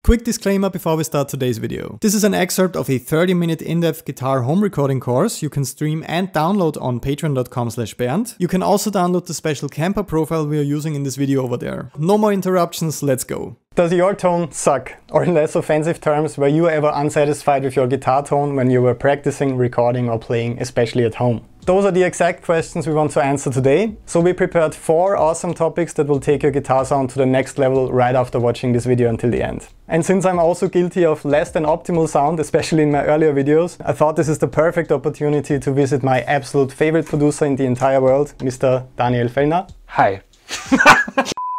Quick disclaimer before we start today's video. This is an excerpt of a 30-minute in-depth guitar home recording course you can stream and download on patreon.com/Bernd. You can also download the special camper profile we are using in this video over there. No more interruptions, let's go. Does your tone suck? Or in less offensive terms, were you ever unsatisfied with your guitar tone when you were practicing, recording or playing, especially at home? Those are the exact questions we want to answer today. So we prepared 4 awesome topics that will take your guitar sound to the next level right after watching this video until the end. And since I'm also guilty of less than optimal sound, especially in my earlier videos, I thought this is the perfect opportunity to visit my absolute favorite producer in the entire world, Mr. Daniel Fellner. Hi.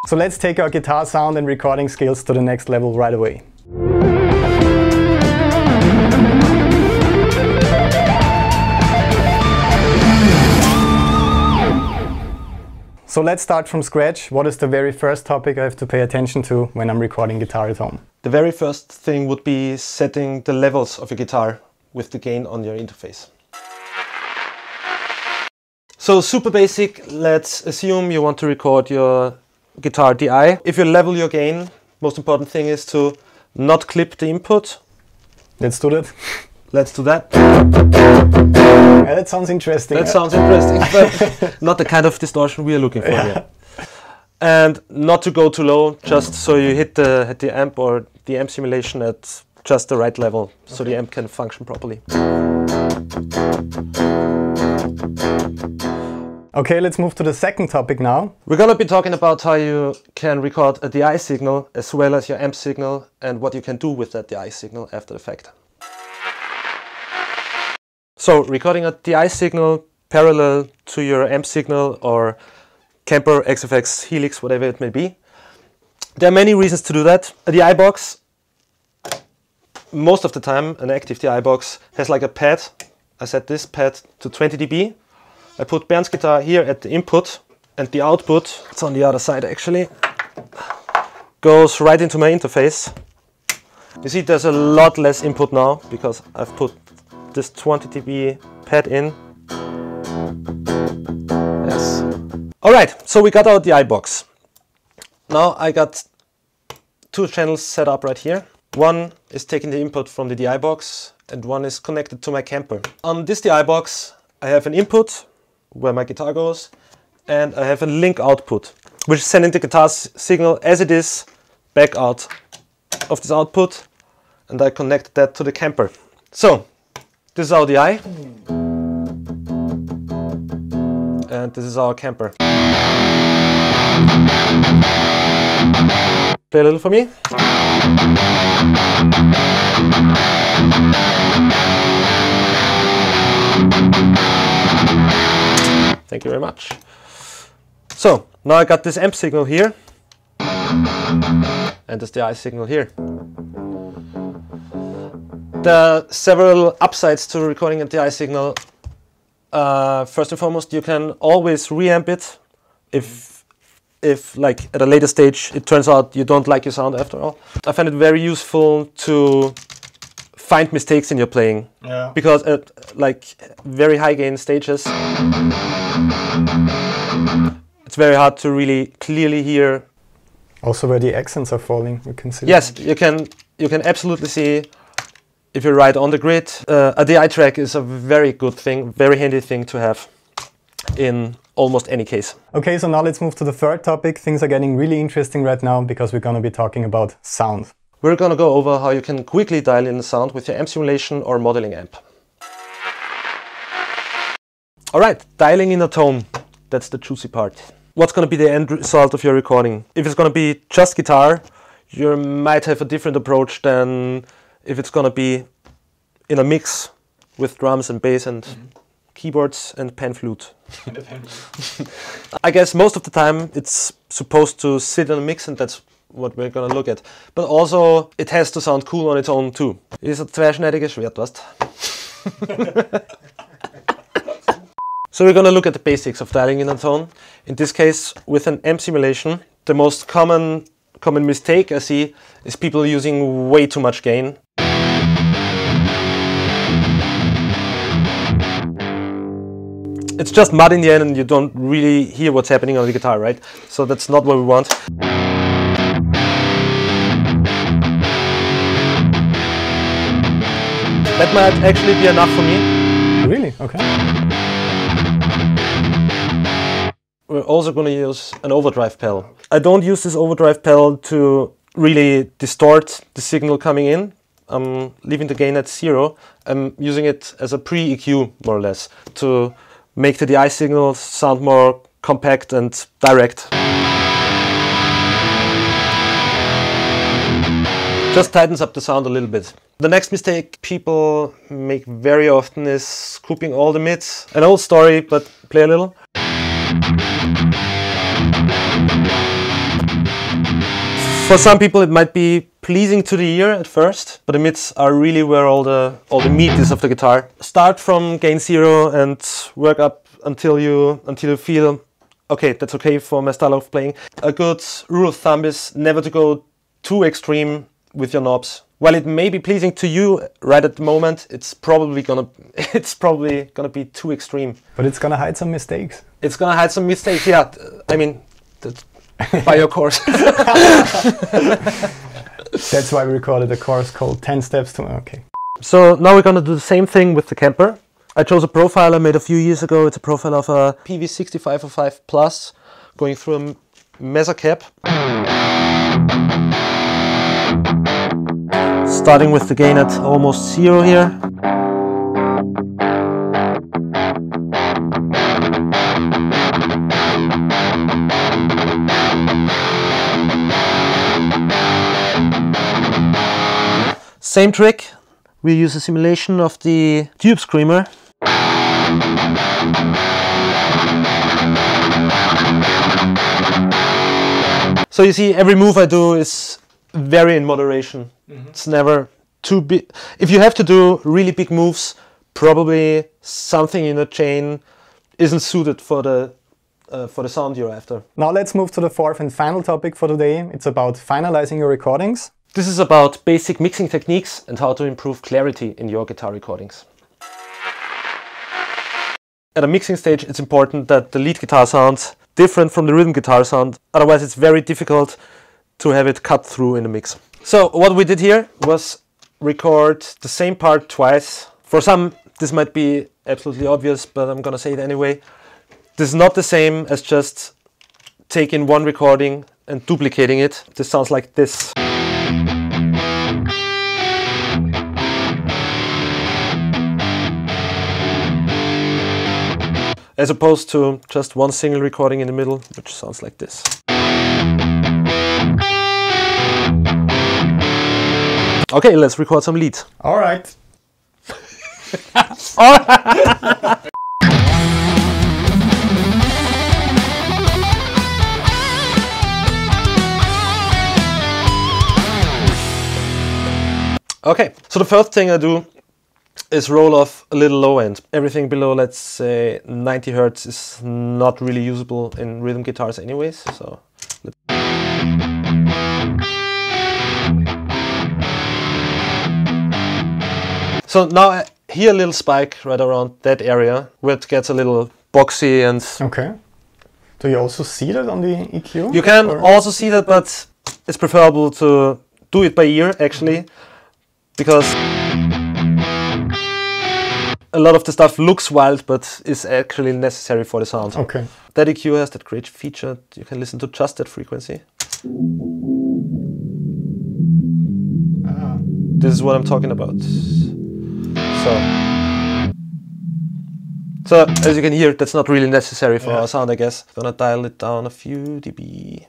So let's take our guitar sound and recording skills to the next level right away. So let's start from scratch. What is the very first topic I have to pay attention to when I'm recording guitar at home? The very first thing would be setting the levels of your guitar with the gain on your interface. So super basic, let's assume you want to record your guitar DI. If you level your gain, most important thing is to not clip the input. Let's do that. Let's do that. Yeah, that sounds interesting. That sounds interesting, but not the kind of distortion we are looking for here. And not to go too low, just so you hit the amp or the amp simulation at just the right level, so the amp can function properly. Okay, let's move to the second topic now. We're gonna be talking about how you can record a DI signal as well as your amp signal and what you can do with that DI signal after the fact. So, recording a DI signal parallel to your amp signal or Kemper, XFX, Helix, whatever it may be. There are many reasons to do that. A DI box, most of the time, an active DI box has like a pad. I set this pad to 20 dB. I put Bernd's guitar here at the input, and the output, it's on the other side actually, goes right into my interface. You see there's a lot less input now because I've put this 20 dB pad in. Yes. Alright, so we got our DI box. Now I got 2 channels set up right here. One is taking the input from the DI box and one is connected to my Kemper. On this DI box I have an input where my guitar goes and I have a link output which is sending the guitar signal as it is back out of this output, and I connect that to the Kemper. So this is our DI, and this is our Kemper. Play a little for me. Thank you very much. So now I got this amp signal here, and this DI signal here. There are several upsides to recording a DI signal. First and foremost, you can always reamp it if like at a later stage it turns out you don't like your sound after all. I find it very useful to find mistakes in your playing, because at like very high gain stages it's very hard to really clearly hear. Also where the accents are falling, you can see. Yes, you can absolutely see. If you're right on the grid, a DI track is a very good thing, very handy thing to have in almost any case. Okay, so now let's move to the third topic. Things are getting really interesting right now because we're going to be talking about sound. We're going to go over how you can quickly dial in the sound with your amp simulation or modeling amp. Alright, dialing in a tone, that's the juicy part. What's going to be the end result of your recording? If it's going to be just guitar, you might have a different approach than if it's gonna be in a mix with drums and bass and keyboards and pan flute. I guess most of the time it's supposed to sit in a mix, and that's what we're gonna look at. But also it has to sound cool on its own too. Ist ein zweischneidiges Schwert, weißt? So we're gonna look at the basics of dialing in a tone. In this case, with an amp simulation, the most common mistake I see is people using way too much gain. It's just mud in the end and you don't really hear what's happening on the guitar, right? So that's not what we want. That might actually be enough for me. Really? Okay. We're also going to use an overdrive pedal. I don't use this overdrive pedal to really distort the signal coming in. I'm leaving the gain at 0. I'm using it as a pre-EQ, more or less, to make the DI signals sound more compact and direct. Just tightens up the sound a little bit. The next mistake people make very often is scooping all the mids. An old story, but play a little. For some people it might be pleasing to the ear at first, but the mids are really where all the meat is of the guitar. Start from gain 0 and work up until you feel okay, that's okay for my style of playing. A good rule of thumb is never to go too extreme with your knobs. While it may be pleasing to you right at the moment, it's probably gonna be too extreme. But it's gonna hide some mistakes. It's gonna hide some mistakes, yeah. I mean, by your course. That's why we recorded a course called 10 Steps to... Okay. So now we're gonna do the same thing with the Kemper. I chose a profile I made a few years ago. It's a profile of a PV6505 Plus going through a Mesa cab. Starting with the gain at almost 0 here. Same trick, we use a simulation of the tube screamer. So you see, every move I do is very in moderation. It's never too big. If you have to do really big moves, probably something in a chain isn't suited for the sound you're after. Now let's move to the fourth and final topic for today. It's about finalizing your recordings. This is about basic mixing techniques and how to improve clarity in your guitar recordings. At a mixing stage, it's important that the lead guitar sounds different from the rhythm guitar sound. Otherwise, it's very difficult to have it cut through in the mix. So what we did here was record the same part twice. For some, this might be absolutely obvious, but I'm gonna say it anyway. This is not the same as just taking one recording and duplicating it. This sounds like this. As opposed to just one single recording in the middle, which sounds like this. Okay, let's record some lead. All right. Okay, so the first thing I do is roll off a little low end. Everything below, let's say 90 Hertz is not really usable in rhythm guitars anyways, so So now I hear a little spike right around that area where it gets a little boxy and... Okay. Do you also see that on the EQ? You can also see that, but it's preferable to do it by ear actually, because a lot of the stuff looks wild but is actually necessary for the sound. Okay. That EQ has that great feature, you can listen to just that frequency. This is what I'm talking about. So as you can hear, that's not really necessary for our sound, I guess. I'm gonna dial it down a few dB.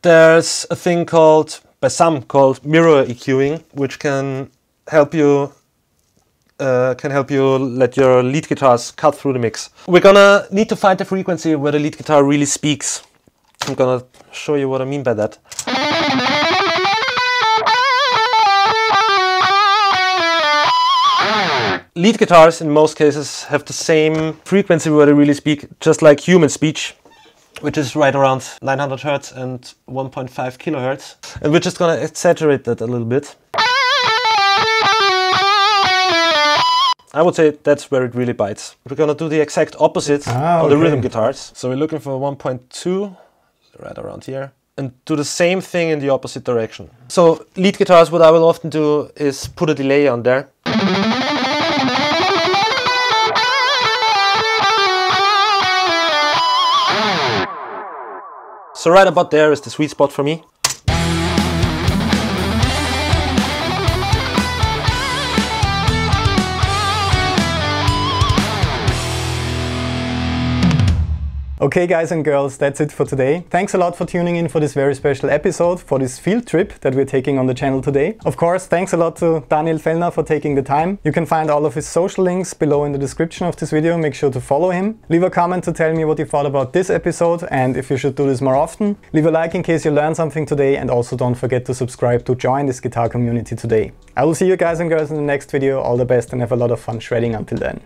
There's a thing called, by some, called mirror EQing, which can help you let your lead guitars cut through the mix. We're gonna need to find the frequency where the lead guitar really speaks. I'm gonna show you what I mean by that. Lead guitars in most cases have the same frequency where they really speak, just like human speech, which is right around 900 Hertz and 1.5 kilohertz. And we're just gonna exaggerate that a little bit. I would say that's where it really bites. We're gonna do the exact opposite on the rhythm guitars. So we're looking for 1.2, right around here. and do the same thing in the opposite direction. So lead guitars, what I will often do is put a delay on there. So right about there is the sweet spot for me. Okay guys and girls, that's it for today. Thanks a lot for tuning in for this very special episode, for this field trip that we're taking on the channel today. Of course, thanks a lot to Daniel Fellner for taking the time. You can find all of his social links below in the description of this video. Make sure to follow him. Leave a comment to tell me what you thought about this episode and if you should do this more often. Leave a like in case you learned something today, and also don't forget to subscribe to join this guitar community today. I will see you guys and girls in the next video. All the best and have a lot of fun shredding until then.